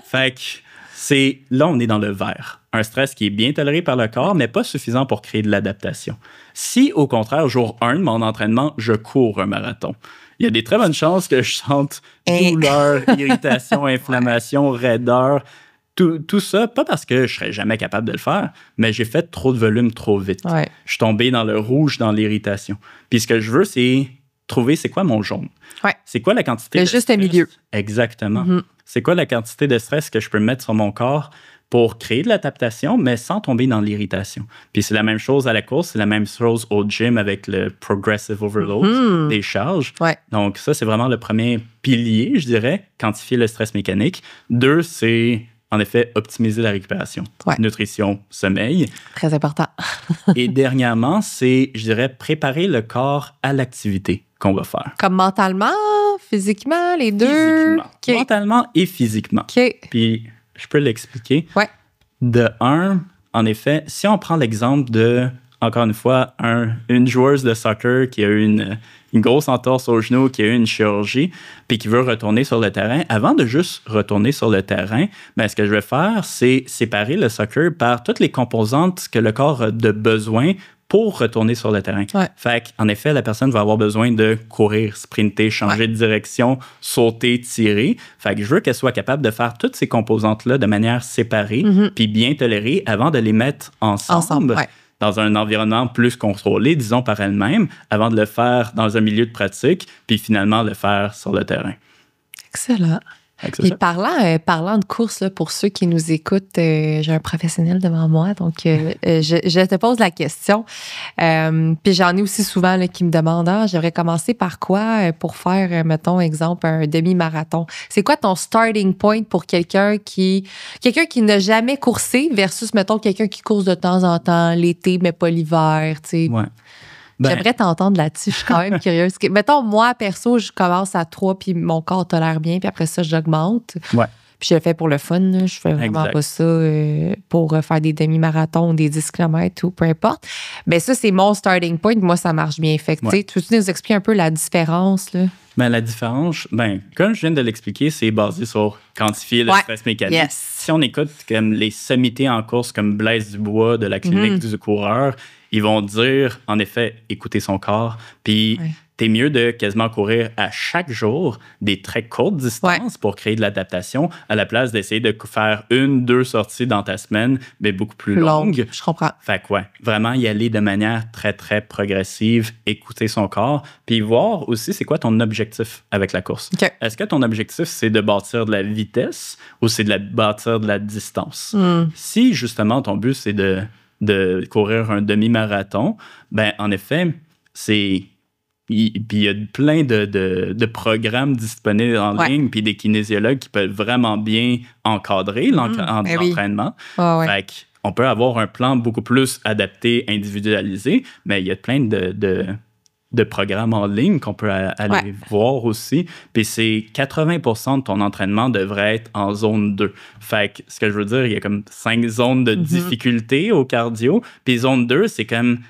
Fait que là, on est dans le vert. Un stress qui est bien toléré par le corps, mais pas suffisant pour créer de l'adaptation. Si, au contraire, jour 1 de mon entraînement, je cours un marathon, il y a des très bonnes chances que je sente douleur, irritation, inflammation, raideur, tout ça, pas parce que je serais jamais capable de le faire, mais j'ai fait trop de volume trop vite. Je suis tombé dans le rouge, dans l'irritation. Puis ce que je veux, c'est trouver c'est quoi mon jaune. C'est quoi la quantité de stress? Le juste milieu. Exactement. Mm-hmm. C'est quoi la quantité de stress que je peux mettre sur mon corps pour créer de l'adaptation, mais sans tomber dans l'irritation. Puis c'est la même chose à la course, c'est la même chose au gym avec le progressive overload, des charges. Donc ça, c'est vraiment le premier pilier, je dirais, quantifier le stress mécanique. 2, c'est en effet optimiser la récupération. Nutrition, sommeil. Très important. Et dernièrement, c'est, je dirais, préparer le corps à l'activité qu'on va faire. Comme mentalement, physiquement, les deux? Physiquement. Okay. Mentalement et physiquement. Puis, je peux l'expliquer. De 1, en effet, si on prend l'exemple de, encore une fois, une joueuse de soccer qui a eu une grosse entorse au genou, qui a eu une chirurgie, puis qui veut retourner sur le terrain, avant de juste retourner sur le terrain, ce que je vais faire, c'est séparer le soccer par toutes les composantes que le corps a de besoin pour retourner sur le terrain. Fait qu'en effet, la personne va avoir besoin de courir, sprinter, changer de direction, sauter, tirer. Fait que je veux qu'elle soit capable de faire toutes ces composantes-là de manière séparée, puis bien tolérée avant de les mettre ensemble. Dans un environnement plus contrôlé, disons par elle-même, avant de le faire dans un milieu de pratique, puis finalement le faire sur le terrain. Excellent. Et parlant de course, là, pour ceux qui nous écoutent, j'ai un professionnel devant moi, donc je te pose la question. Puis j'en ai aussi souvent là, qui me demandent j'aimerais commencer par quoi pour faire, mettons, exemple, un demi-marathon. C'est quoi ton starting point pour quelqu'un qui n'a jamais coursé versus, mettons, quelqu'un qui course de temps en temps, l'été, mais pas l'hiver, tu sais? J'aimerais t'entendre là-dessus. Je suis quand même curieuse. Mettons, moi, perso, je commence à 3, puis mon corps tolère bien, puis après ça, j'augmente. Puis je le fais pour le fun. Là. Je fais vraiment pas ça pour faire des demi-marathons, des 10 km ou peu importe. Mais ça, c'est mon starting point. Moi, ça marche bien. Fait que, tu peux-tu nous expliquer un peu la différence, là? La différence, comme je viens de l'expliquer, c'est basé sur quantifier le stress mécanique. Si on écoute comme les sommités en course comme Blaise Dubois de la clinique du coureur, ils vont dire, en effet, écouter son corps. Puis, t'es mieux de quasiment courir à chaque jour des très courtes distances pour créer de l'adaptation à la place d'essayer de faire 1-2 sorties dans ta semaine, mais beaucoup plus longues. Je comprends. Fait que vraiment y aller de manière très, très progressive, écouter son corps, puis voir aussi c'est quoi ton objectif avec la course. Est-ce que ton objectif, c'est de bâtir de la vitesse ou c'est de bâtir de la distance? Si, justement, ton but, c'est de de courir un demi-marathon, ben en effet, puis il y a plein de programmes disponibles en ligne, puis des kinésiologues qui peuvent vraiment bien encadrer l'entraînement. Fait qu'on peut avoir un plan beaucoup plus adapté, individualisé, mais il y a plein de programmes en ligne qu'on peut aller voir aussi. Puis c'est 80% de ton entraînement devrait être en zone 2. Fait que ce que je veux dire, il y a comme 5 zones de difficulté au cardio. Puis zone 2, c'est comme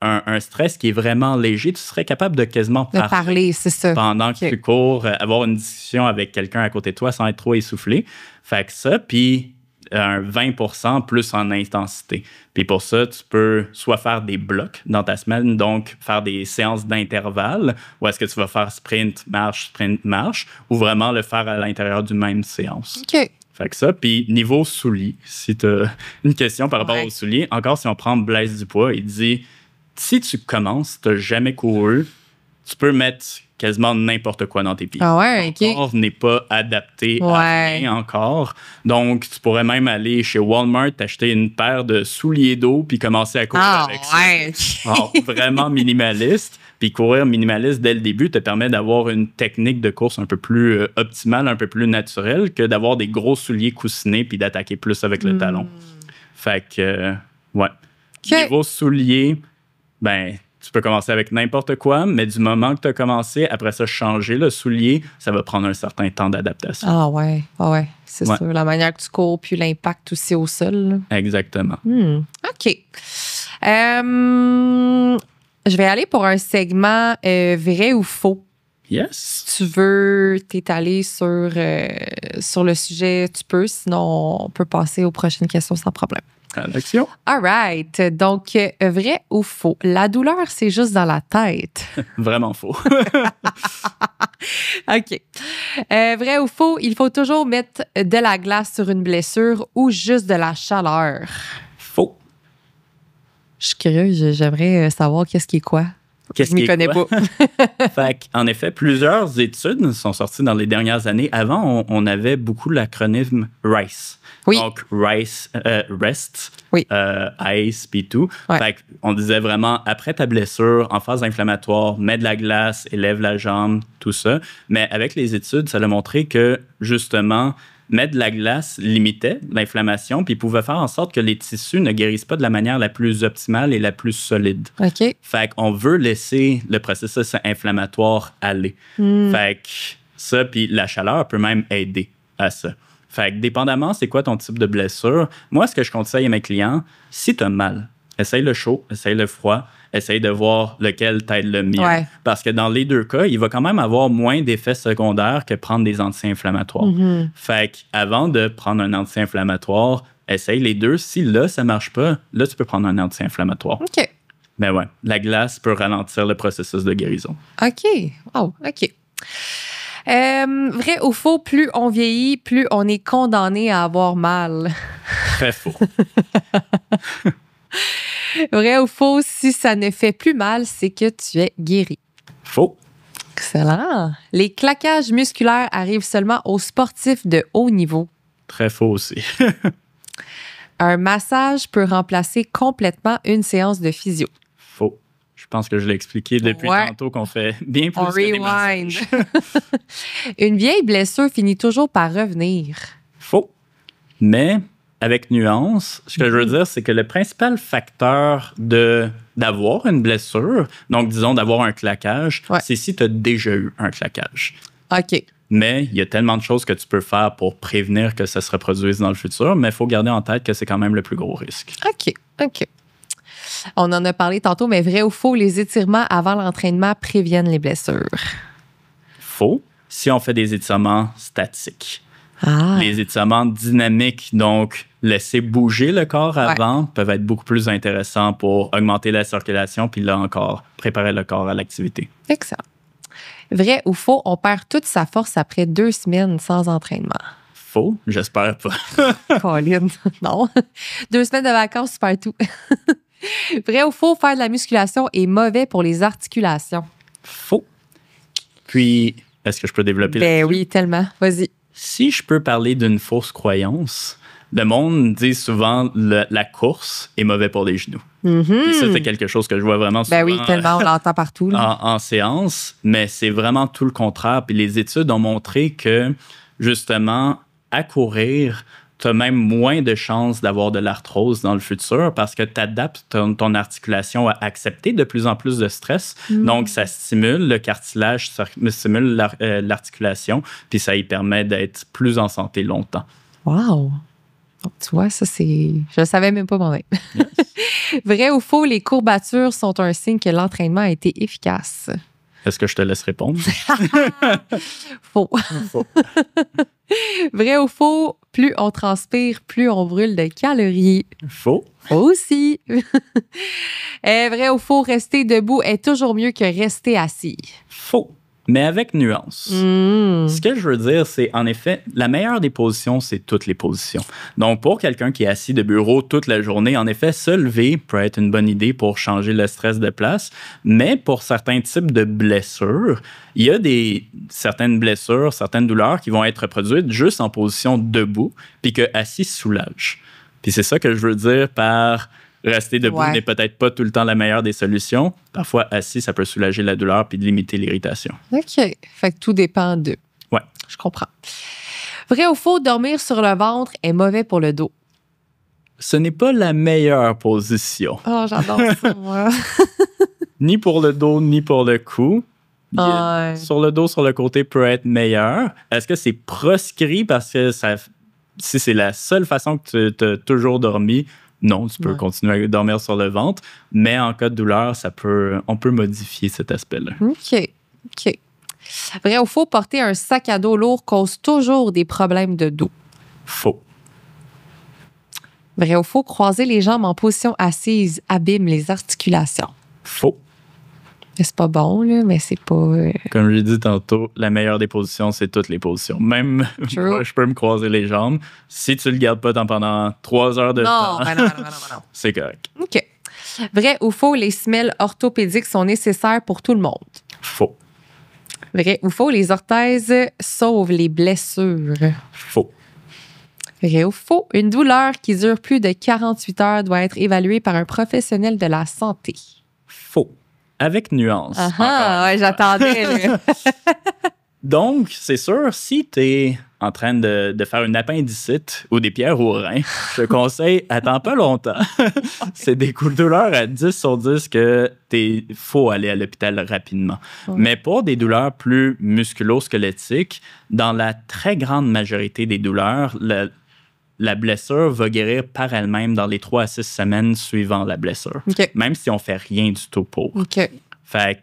un stress qui est vraiment léger. Tu serais capable de quasiment parler, c'est ça. Pendant que tu cours, avoir une discussion avec quelqu'un à côté de toi sans être trop essoufflé. Fait que ça, puis un 20% plus en intensité. Puis pour ça, tu peux soit faire des blocs dans ta semaine, donc faire des séances d'intervalle, ou est-ce que tu vas faire sprint, marche, ou vraiment le faire à l'intérieur d'une même séance. OK. Fait que ça, puis niveau souliers, si tu as une question par rapport aux souliers, encore si on prend Blaise Dupois, il dit, si tu commences, tu n'as jamais couru, tu peux mettre quasiment n'importe quoi dans tes pieds. Ah ouais, OK. Ton corps n'est pas adapté à rien encore. Donc, tu pourrais même aller chez Walmart, t'acheter une paire de souliers d'eau puis commencer à courir avec ça. Alors, vraiment minimaliste. Puis courir minimaliste dès le début te permet d'avoir une technique de course un peu plus optimale, un peu plus naturelle que d'avoir des gros souliers coussinés puis d'attaquer plus avec le talon. Fait que, Niveau souliers, ben... Tu peux commencer avec n'importe quoi, mais du moment que tu as commencé, après ça, changer le soulier, ça va prendre un certain temps d'adaptation. Ah ouais. C'est sûr. La manière que tu cours, puis l'impact aussi au sol. Là. Exactement. OK. Je vais aller pour un segment vrai ou faux. Yes. Si tu veux t'étaler sur le sujet, tu peux. Sinon, on peut passer aux prochaines questions sans problème. À l'action. All right. Donc, vrai ou faux? La douleur, c'est juste dans la tête. Vraiment faux. OK. Vrai ou faux? Il faut toujours mettre de la glace sur une blessure ou juste de la chaleur? Faux. Je suis curieuse. J'aimerais savoir qu'est-ce qui est quoi. Je m'y connais pas. Fait en effet, plusieurs études sont sorties dans les dernières années. Avant, on avait beaucoup l'acronyme RICE. Oui. Donc, RICE, REST, oui. ICE, puis tout. Fait on disait vraiment, après ta blessure, en phase inflammatoire, mets de la glace, élève la jambe, tout ça. Mais avec les études, ça a montré que, justement, mettre de la glace limitait l'inflammation puis pouvait faire en sorte que les tissus ne guérissent pas de la manière la plus optimale et la plus solide. OK. Fait qu'on veut laisser le processus inflammatoire aller. Fait que ça, puis la chaleur peut même aider à ça. Fait que dépendamment, c'est quoi ton type de blessure, moi, ce que je conseille à mes clients, si tu as mal, essaye le chaud, essaye le froid, essaye de voir lequel t'aide le mieux. Parce que dans les deux cas, il va quand même avoir moins d'effets secondaires que prendre des anti-inflammatoires. Fait qu'avant de prendre un anti-inflammatoire, essaye les deux. Si là, ça marche pas, là, tu peux prendre un anti-inflammatoire. OK. Mais la glace peut ralentir le processus de guérison. OK. Wow, OK. Vrai ou faux, plus on vieillit, plus on est condamné à avoir mal? Très faux. Vrai ou faux, si ça ne fait plus mal, c'est que tu es guéri? Faux. Excellent. Les claquages musculaires arrivent seulement aux sportifs de haut niveau? Très faux aussi. Un massage peut remplacer complètement une séance de physio? Faux. Je pense que je l'ai expliqué depuis tantôt qu'on fait bien plus que des massages. Une vieille blessure finit toujours par revenir? Faux. Mais... avec nuance, ce que je veux dire, c'est que le principal facteur d'avoir une blessure, donc disons d'avoir un claquage, c'est si tu as déjà eu un claquage. OK. Mais il y a tellement de choses que tu peux faire pour prévenir que ça se reproduise dans le futur, mais il faut garder en tête que c'est quand même le plus gros risque. OK. On en a parlé tantôt, mais vrai ou faux, les étirements avant l'entraînement préviennent les blessures? Faux, si on fait des étirements statiques. Ah. Les étirements dynamiques, donc laisser bouger le corps avant, peuvent être beaucoup plus intéressants pour augmenter la circulation, puis là encore, préparer le corps à l'activité. Excellent. Vrai ou faux, on perd toute sa force après 2 semaines sans entraînement? Faux, j'espère pas. Colin, non. 2 semaines de vacances, tu perds tout. Vrai ou faux, faire de la musculation est mauvais pour les articulations? Faux. Puis, est-ce que je peux développer oui, tellement. Vas-y. Si je peux parler d'une fausse croyance, Le monde dit souvent la course est mauvais pour les genoux. Et ça, c'est quelque chose que je vois vraiment souvent. Ben oui, tellement, on l'entend partout. En séance, mais c'est vraiment tout le contraire. Puis les études ont montré que, justement, à courir, tu as même moins de chances d'avoir de l'arthrose dans le futur parce que tu adaptes ton articulation à accepter de plus en plus de stress. Donc, ça stimule le cartilage, ça stimule l'articulation, puis ça y permet d'être plus en santé longtemps. Wow! Donc, tu vois, ça, c'est... Je ne savais même pas moi-même. Yes. Vrai ou faux, les courbatures sont un signe que l'entraînement a été efficace? Est-ce que je te laisse répondre? Faux. Faux. Vrai ou faux, plus on transpire, plus on brûle de calories? Faux. Faux aussi. Vrai ou faux, rester debout est toujours mieux que rester assis? Faux. Mais avec nuance. Ce que je veux dire, c'est en effet, la meilleure des positions, c'est toutes les positions. Donc, pour quelqu'un qui est assis de bureau toute la journée, en effet, se lever peut être une bonne idée pour changer le stress de place. Mais pour certains types de blessures, il y a certaines blessures, certaines douleurs qui vont être produites juste en position debout, puis que assis soulage. Puis c'est ça que je veux dire par... Rester debout n'est peut-être pas tout le temps la meilleure des solutions. Parfois, assis, ça peut soulager la douleur puis limiter l'irritation. OK. Fait que tout dépend d'eux. Ouais. Je comprends. Vrai ou faux, dormir sur le ventre est mauvais pour le dos? Ce n'est pas la meilleure position. Oh, j'adore ça, moi. Ni pour le dos, ni pour le cou. Sur le dos, sur le côté, peut être meilleur. Est-ce que c'est proscrit parce que si c'est la seule façon que tu as toujours dormi, non, tu peux continuer à dormir sur le ventre, mais en cas de douleur, on peut modifier cet aspect-là. OK. Vrai ou faux, porter un sac à dos lourd cause toujours des problèmes de dos? Faux. Vrai ou faux, croiser les jambes en position assise abîme les articulations? Faux. C'est pas bon, là, mais c'est pas... Comme j'ai dit tantôt, la meilleure des positions, c'est toutes les positions. Même moi, je peux me croiser les jambes. Si tu le gardes pas pendant 3 heures de temps, non. C'est correct. OK. Vrai ou faux, les semelles orthopédiques sont nécessaires pour tout le monde? Faux. Vrai ou faux, les orthèses sauvent les blessures? Faux. Vrai ou faux, une douleur qui dure plus de 48 heures doit être évaluée par un professionnel de la santé? Faux. Avec nuance. J'attendais. Donc, c'est sûr, si tu es en train de faire une appendicite ou des pierres au rein, je te conseille, attends pas longtemps. C'est des douleurs à 10 sur 10 que faut aller à l'hôpital rapidement. Mais pour des douleurs plus musculo-squelettiques, dans la très grande majorité des douleurs, la blessure va guérir par elle-même dans les 3 à 6 semaines suivant la blessure. Même si on fait rien du tout pour. Fait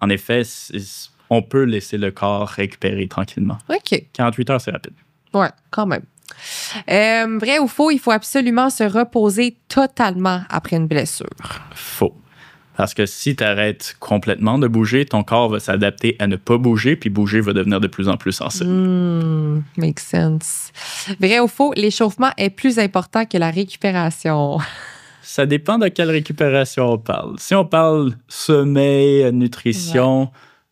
qu'en effet, on peut laisser le corps récupérer tranquillement. 48 heures, c'est rapide. Ouais, quand même. Vrai ou faux, il faut absolument se reposer totalement après une blessure? Faux. Parce que si tu arrêtes complètement de bouger, ton corps va s'adapter à ne pas bouger, puis bouger va devenir de plus en plus sensible. Make sense. Vrai ou faux, l'échauffement est plus important que la récupération? Ça dépend de quelle récupération on parle. Si on parle sommeil, nutrition,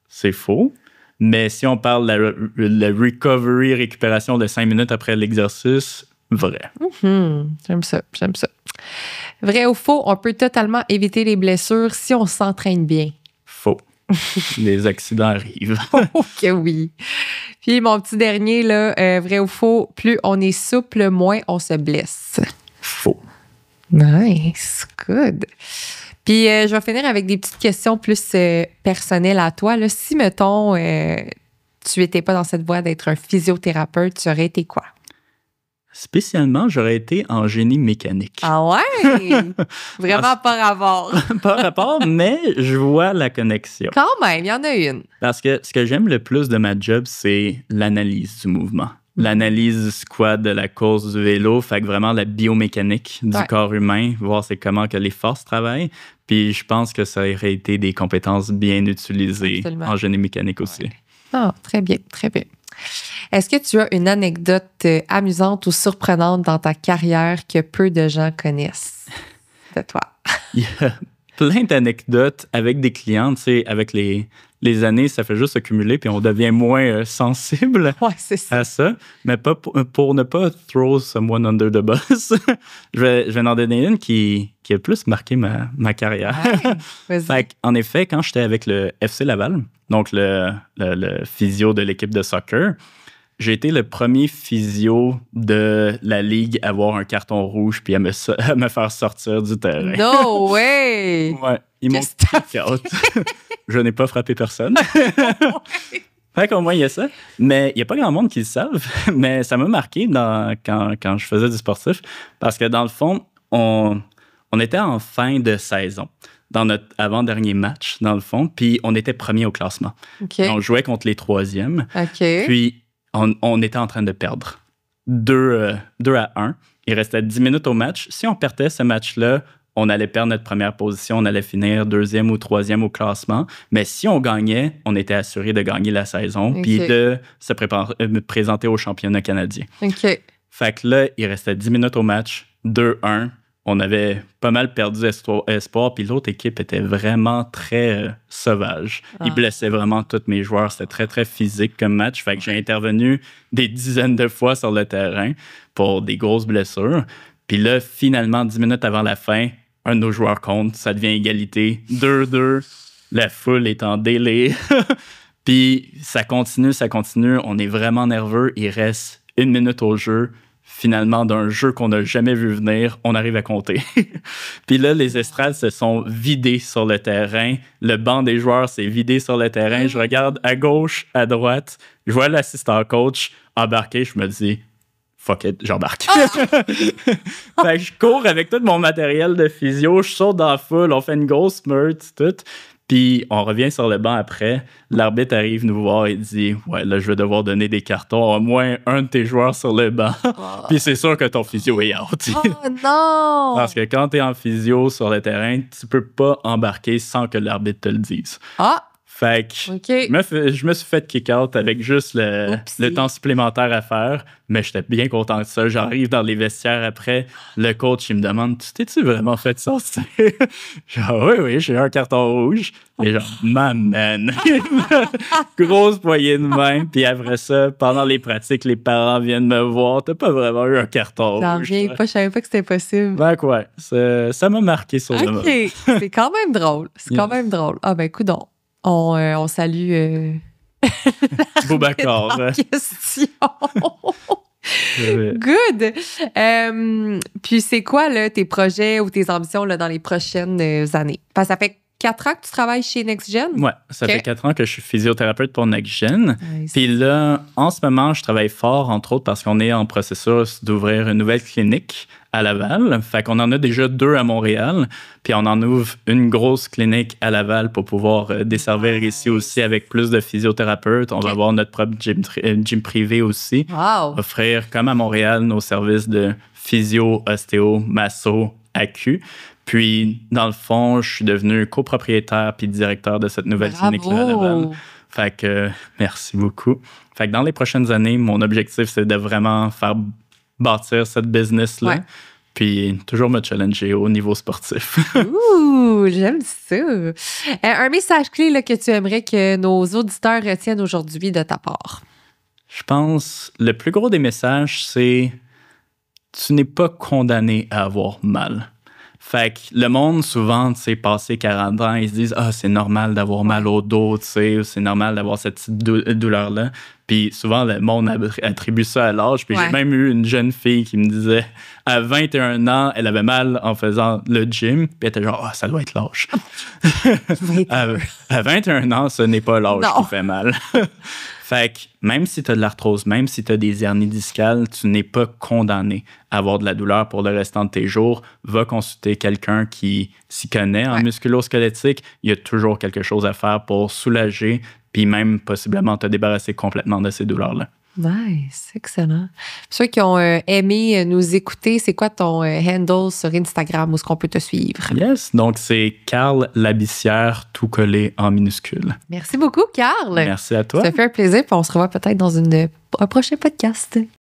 c'est faux. Mais si on parle de la recovery, récupération de 5 minutes après l'exercice, vrai. J'aime ça. Vrai ou faux, on peut totalement éviter les blessures si on s'entraîne bien? Faux. Les accidents arrivent. OK, oui. Puis mon petit dernier, là, vrai ou faux, plus on est souple, moins on se blesse? Faux. Nice, good. Puis je vais finir avec des petites questions plus personnelles à toi. Là. Si, mettons, tu n'étais pas dans cette voie d'être un physiothérapeute, tu aurais été quoi? Spécialement, j'aurais été en génie mécanique. Ah ouais? Vraiment pas rapport. Pas rapport, mais je vois la connexion. Quand même, il y en a une. Parce que ce que j'aime le plus de ma job, c'est l'analyse du mouvement. L'analyse du squat, de la course, du vélo, fait que vraiment la biomécanique du corps humain, voir c'est comment que les forces travaillent. Puis je pense que ça aurait été des compétences bien utilisées en génie mécanique aussi. Ah, très bien, très bien. Est-ce que tu as une anecdote amusante ou surprenante dans ta carrière que peu de gens connaissent de toi? Il y a plein d'anecdotes avec des clients, tu sais, avec les les années, ça fait juste s'accumuler, puis on devient moins sensible à ça. Mais pas pour ne pas throw someone under the bus, je vais en donner une qui a plus marqué ma carrière. Fait en effet, quand j'étais avec le FC Laval, donc le physio de l'équipe de soccer, j'ai été le premier physio de la ligue à avoir un carton rouge puis à me faire sortir du terrain. No way! Ouais, ils m'ont kick out. Je n'ai pas frappé personne. Fait qu'au moins, il y a ça. Mais il n'y a pas grand monde qui le savent. Mais ça m'a marqué quand je faisais du sportif parce que dans le fond, on était en fin de saison dans notre avant-dernier match, dans le fond, puis on était premier au classement. Okay. On jouait contre les troisièmes. Okay. Puis on était en train de perdre 2-1. Il restait 10 minutes au match. Si on perdait ce match-là, on allait perdre notre première position, on allait finir 2e ou 3e au classement. Mais si on gagnait, on était assuré de gagner la saison puis de se présenter au championnat canadien. OK. Fait que là, il restait 10 minutes au match, 2-1. On avait pas mal perdu espoir, puis l'autre équipe était vraiment très sauvage. Ils blessaient vraiment tous mes joueurs. C'était très, très physique comme match. Fait que j'ai intervenu des dizaines de fois sur le terrain pour des grosses blessures. Puis là, finalement, 10 minutes avant la fin, un de nos joueurs compte. Ça devient égalité. 2-2. La foule est en délai. Puis ça continue. On est vraiment nerveux. Il reste 1 minute au jeu. Finalement, d'un jeu qu'on n'a jamais vu venir, on arrive à compter. Puis là, les estrades se sont vidées sur le terrain. Le banc des joueurs s'est vidé sur le terrain. Je regarde à gauche, à droite. Je vois l'assistant coach embarquer. Je me dis, fuck it, j'embarque. Fait que je cours avec tout mon matériel de physio. Je saute dans la foule. On fait une grosse meute, tout. Puis on revient sur le banc après. L'arbitre arrive nous voir et dit « Ouais, là, je vais devoir donner des cartons à au moins un de tes joueurs sur le banc. Puis c'est sûr que ton physio est out. » Oh non! Parce que quand t'es en physio sur le terrain, tu peux pas embarquer sans que l'arbitre te le dise. Fait que je me suis fait kick-out avec juste le temps supplémentaire à faire, mais j'étais bien content de ça. J'arrive dans les vestiaires après, le coach, il me demande « Tu t'es-tu vraiment fait sortir? » Genre « Oui, j'ai eu un carton rouge. » Et genre « Man! » Grosse poignée de main. Puis après ça, pendant les pratiques, les parents viennent me voir. « T'as pas vraiment eu un carton rouge. » Je savais pas que c'était possible. Ben quoi, ça m'a marqué sur le moment. OK, c'est quand même drôle. Quand même drôle. Ah ben, coudonc. On salue Boubacar. Question. Good. Puis c'est quoi là, tes projets ou tes ambitions là, dans les prochaines années? Parce que ça fait 4 ans que tu travailles chez NextGen? Oui, ça fait 4 ans que je suis physiothérapeute pour NextGen. Nice. Puis là, en ce moment, je travaille fort, entre autres, parce qu'on est en processus d'ouvrir une nouvelle clinique à Laval. Fait qu'on en a déjà 2 à Montréal. Puis on en ouvre une grosse clinique à Laval pour pouvoir desservir ici aussi avec plus de physiothérapeutes. On va avoir notre propre gym privé aussi. Wow. Offrir, comme à Montréal, nos services de physio, ostéo, masso, acu. Puis, dans le fond, je suis devenu copropriétaire puis directeur de cette nouvelle clinique-là à Laval. Fait que, merci beaucoup. Fait que dans les prochaines années, mon objectif, c'est de vraiment faire bâtir cette business-là. Puis, toujours me challenger au niveau sportif. Ouh, j'aime ça. Un message clé là, que tu aimerais que nos auditeurs retiennent aujourd'hui de ta part? Je pense, le plus gros des messages, c'est tu n'es pas condamné à avoir mal. Fait que le monde, souvent, tu sais, passé 40 ans, ils se disent « Ah, c'est normal d'avoir mal au dos, tu sais, c'est normal d'avoir cette petite douleur-là. » Puis souvent, le monde attribue ça à l'âge. Puis j'ai même eu une jeune fille qui me disait, à 21 ans, elle avait mal en faisant le gym. Puis elle était genre « Ah, ça doit être l'âge. » À 21 ans, ce n'est pas l'âge qui fait mal. Fait que même si tu as de l'arthrose, même si tu as des hernies discales, tu n'es pas condamné à avoir de la douleur pour le restant de tes jours. Va consulter quelqu'un qui s'y connaît en musculo-squelettique. Il y a toujours quelque chose à faire pour soulager puis même possiblement te débarrasser complètement de ces douleurs-là. Nice, excellent. Pour ceux qui ont aimé nous écouter, c'est quoi ton handle sur Instagram où est-ce qu'on peut te suivre? Yes, donc c'est Carl Labissière, tout collé en minuscule. Merci beaucoup, Carl. Merci à toi. Ça fait un plaisir, puis on se revoit peut-être dans un prochain podcast.